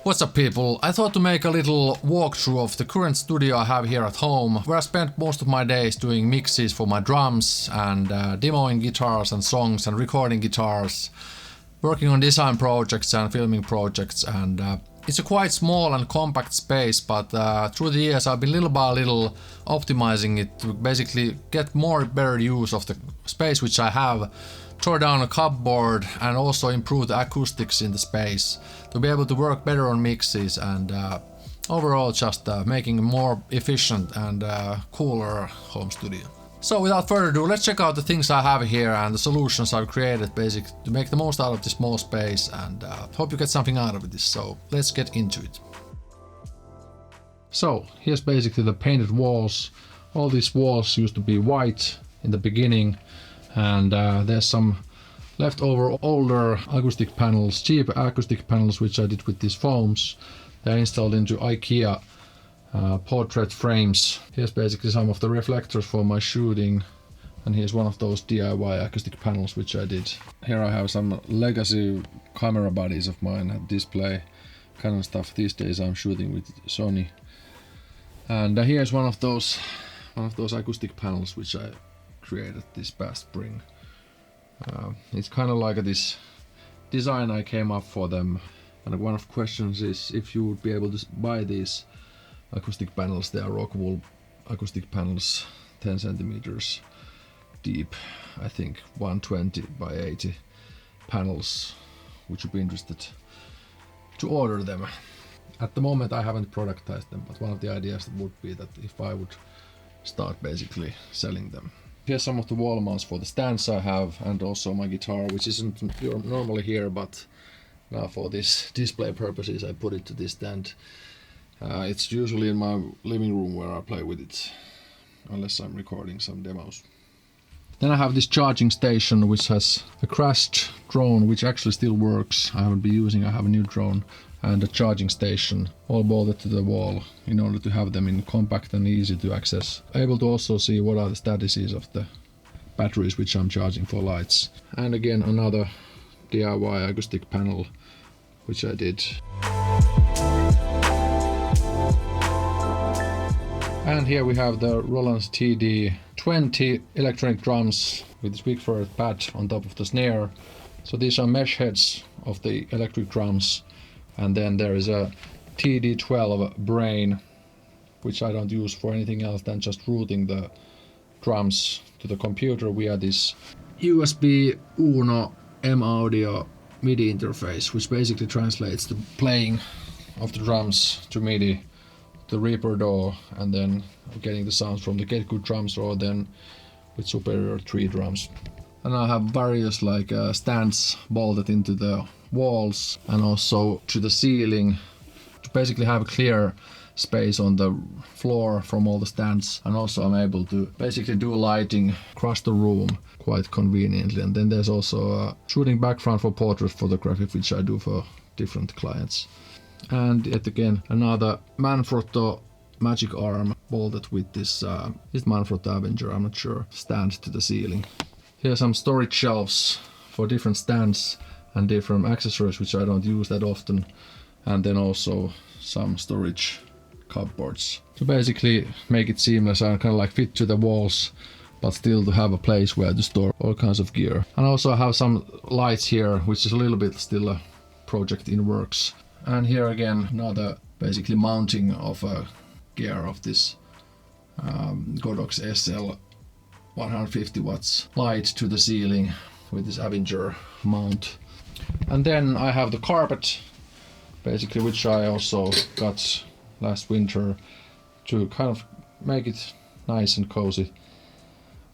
What's up people? I thought to make a little walkthrough of the current studio I have here at home, where I spent most of my days doing mixes for my drums and demoing guitars and songs and recording guitars, working on design projects and filming projects, and it's a quite small and compact space, but through the years I've been little by little optimizing it to basically get better use of the space which I have, tore down a cupboard and also improve the acoustics in the space to be able to work better on mixes and overall just making a more efficient and cooler home studio. So without further ado, let's check out the things I have here and the solutions I've created basically to make the most out of this small space, and hope you get something out of this, so let's get into it. So here's basically the painted walls. All these walls used to be white in the beginning, and there's some leftover older acoustic panels, cheap acoustic panels, which I did with these foams. They're installed into IKEA portrait frames. Here's basically some of the reflectors for my shooting, and here's one of those DIY acoustic panels which I did. Here I have some legacy camera bodies of mine that display Canon stuff. These days I'm shooting with Sony, and here's one of those acoustic panels which I created this past spring. It's kind of like this design I came up for them, and one of the questions is if you would be able to buy these acoustic panels. They are rock wool acoustic panels, 10 centimeters deep, I think 120 by 80 panels. Would you be interested to order them? At the moment I haven't productized them, but one of the ideas would be that if I would start basically selling them. Here's some of the wall mounts for the stands I have, and also my guitar, which isn't normally here, but now for this display purposes I put it to this stand. It's usually in my living room where I play with it, unless I'm recording some demos. Then I have this charging station which has a crashed drone which actually still works. I haven't been using, I have a new drone, and a charging station all bolted to the wall in order to have them in compact and easy to access. Able to also see what are the statuses of the batteries which I'm charging for lights. And again another DIY acoustic panel which I did. And here we have the Roland's TD20 electronic drums with this big furred pad on top of the snare. So these are mesh heads of the electric drums, and then there is a TD12 brain, which I don't use for anything else than just routing the drums to the computer via this USB Uno M-Audio MIDI interface, which basically translates the playing of the drums to MIDI, the Reaper DAW, and then getting the sounds from the Get Good drums, or then with Superior 3 drums. And I have various stands bolted into the walls and also to the ceiling to basically have a clear space on the floor from all the stands, and also I'm able to basically do lighting across the room quite conveniently. And then there's also a shooting background for portrait photography which I do for different clients. And yet again another Manfrotto magic arm bolted with this Manfrotto Avenger, I'm not sure, stand to the ceiling. Here are some storage shelves for different stands and different accessories which I don't use that often, and then also some storage cupboards to basically make it seamless and kind of fit to the walls, but still to have a place where to store all kinds of gear. And also I have some lights here, which is a little bit still a project in works. And here again another basically mounting of a gear of this Godox SL 150 watts light to the ceiling with this Avenger mount. And then I have the carpet basically, which I also got last winter to kind of make it nice and cozy.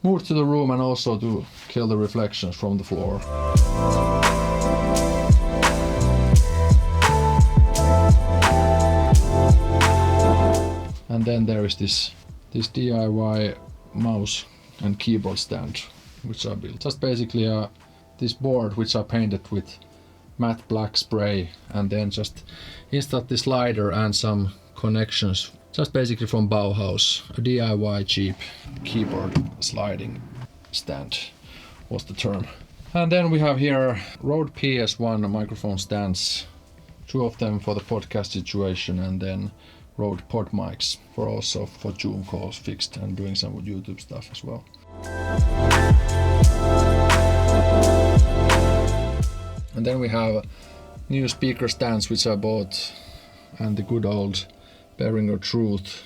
Move to the room and also to kill the reflections from the floor. And then there is this DIY mouse and keyboard stand which I built. Just basically this board which I painted with matte black spray, and then just installed this slider and some connections just basically from Bauhaus. A DIY cheap keyboard sliding stand was the term. And then we have here Rode PS1 microphone stands two of them for the podcast situation, and then Rode PodMics for Zoom calls fixed, and doing some YouTube stuff as well. And then we have new speaker stands which I bought, and the good old Behringer Truth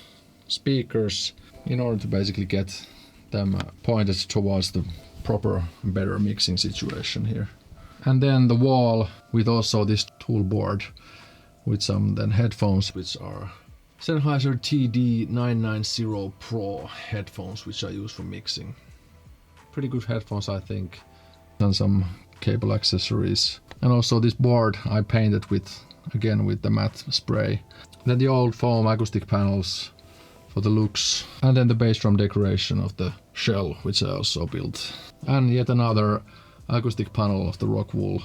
speakers in order to basically get them pointed towards the proper, better mixing situation here. And then the wall with also this tool board with some then headphones, which are Sennheiser TD990 Pro headphones, which I use for mixing. Pretty good headphones, I think. And some cable accessories. And also this board I painted with the matte spray. Then the old foam acoustic panels for the looks. And then the bass drum decoration of the shell, which I also built. And yet another acoustic panel of the Rockwool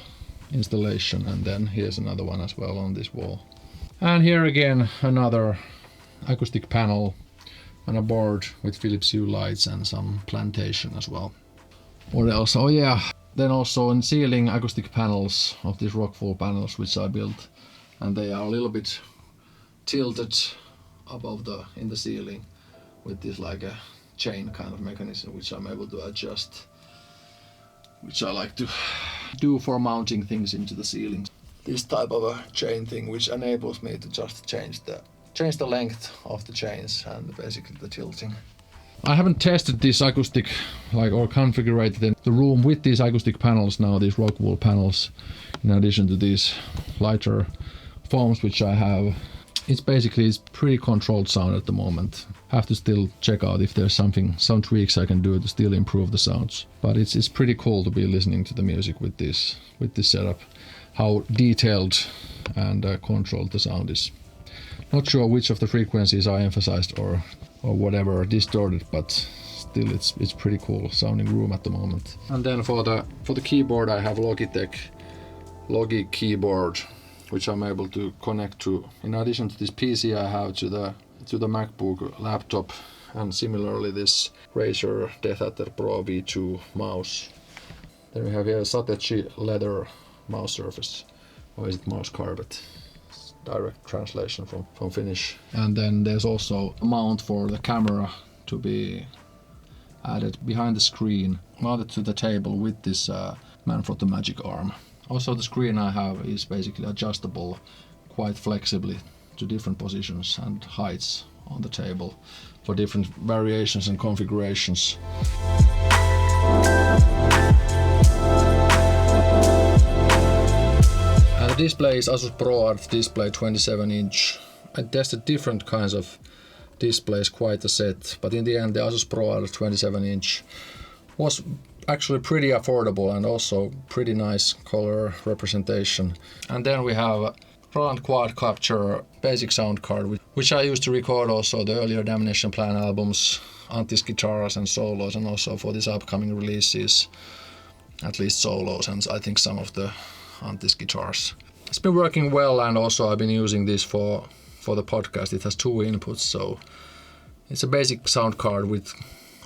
installation. And then here's another one as well on this wall. And here again another acoustic panel and a board with Philips Hue lights and some plantation as well. What else? Oh yeah, then also in ceiling acoustic panels of these Rockwool panels which I built, and they are a little bit tilted above in the ceiling with this like a chain kind of mechanism which I'm able to adjust, which I like to do for mounting things into the ceiling. This type of a chain thing which enables me to just change the length of the chains and basically the tilting. I haven't tested this acoustic or configured the room with these acoustic panels now, these Rockwool panels, in addition to these lighter foams which I have. It's pretty controlled sound at the moment. Have to still check out if there's some tweaks I can do to still improve the sounds. But it's pretty cool to be listening to the music with this setup. How detailed and controlled the sound is. Not sure which of the frequencies I emphasized or whatever distorted, but still it's pretty cool sounding room at the moment. And then for the keyboard I have Logitech Logi keyboard, which I'm able to connect to, in addition to this PC I have, to the MacBook laptop, and similarly this Razer DeathAdder Pro V2 mouse. Then we have here a Satechi leather mouse surface, or is it mouse carpet? Direct translation from Finnish. And then there's also a mount for the camera to be added behind the screen, mounted to the table with this Manfrotto Magic Arm. Also the screen I have is basically adjustable quite flexibly to different positions and heights on the table for different variations and configurations. The display is Asus ProArt display 27-inch. I tested different kinds of displays, quite a set, but in the end the Asus ProArt 27-inch was actually pretty affordable and also pretty nice color representation. And then we have Roland Quad Capture basic sound card, which I used to record also the earlier Damnation Plan albums, Antti's guitars and solos, and also for these upcoming releases, at least solos, and I think some of the Antti's guitars. It's been working well, and also I've been using this for the podcast. It has two inputs, so it's a basic sound card with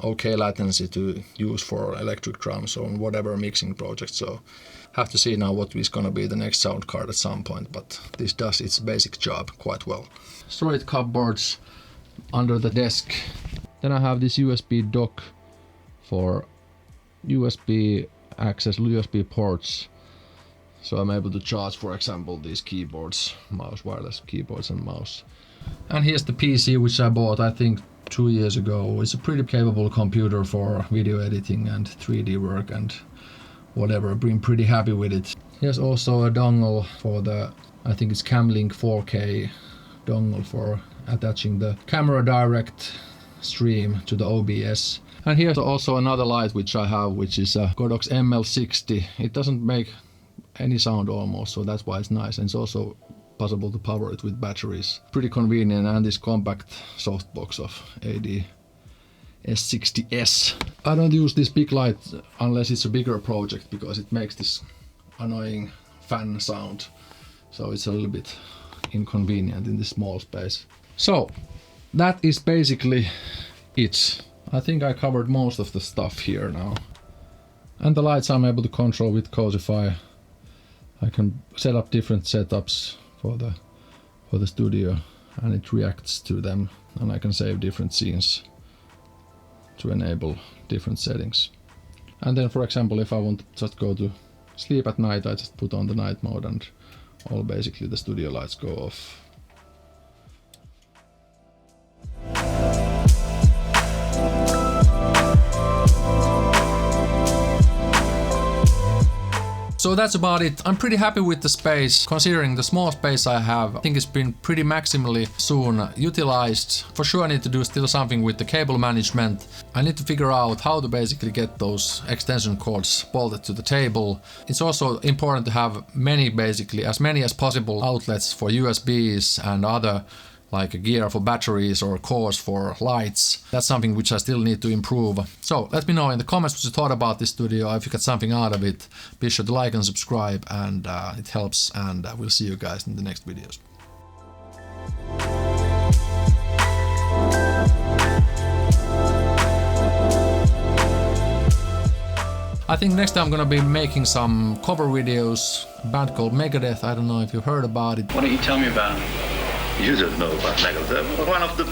okay latency to use for electric drums or whatever mixing project. So have to see now what is gonna be the next sound card at some point, but this does its basic job quite well. Storage cupboards under the desk. Then I have this USB dock for USB access, USB ports. So I'm able to charge, for example, these keyboards, wireless keyboards and mouse. And here's the PC which I bought, I think 2 years ago. It's a pretty capable computer for video editing and 3D work and whatever. I've been pretty happy with it. Here's also a dongle for I think it's Camlink 4K dongle for attaching the camera direct stream to the OBS. And here's also another light which I have, which is a Godox ML60. It doesn't make any sound almost, so that's why it's nice, and it's also possible to power it with batteries. Pretty convenient, and this compact softbox of AD S60S. I don't use this big light unless it's a bigger project because it makes this annoying fan sound, so it's a little bit inconvenient in this small space. So that is basically it. I think I covered most of the stuff here now. And the lights I'm able to control with Cozify. I can set up different setups for the studio, and it reacts to them, and I can save different scenes to enable different settings. And then, for example, if I want to just go to sleep at night, I just put on the night mode and all basically the studio lights go off. So that's about it. I'm pretty happy with the space, considering the small space I have. I think it's been pretty maximally soon utilized. For sure I need to do still something with the cable management. I need to figure out how to basically get those extension cords bolted to the table. It's also important to have as many as possible outlets for USBs and other like a gear for batteries or cores for lights. That's something which I still need to improve. So let me know in the comments what you thought about this studio. If you got something out of it, be sure to like and subscribe, and it helps, and we'll see you guys in the next videos. I think next time I'm gonna be making some cover videos, a band called Megadeth. I don't know if you've heard about it. Why don't you tell me about it? You don't know about Megadeth. One of the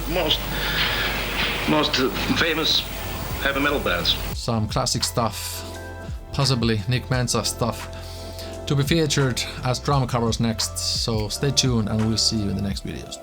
most famous heavy metal bands. Some classic stuff, possibly Nick Menza stuff, to be featured as drum covers next. So stay tuned, and we'll see you in the next videos.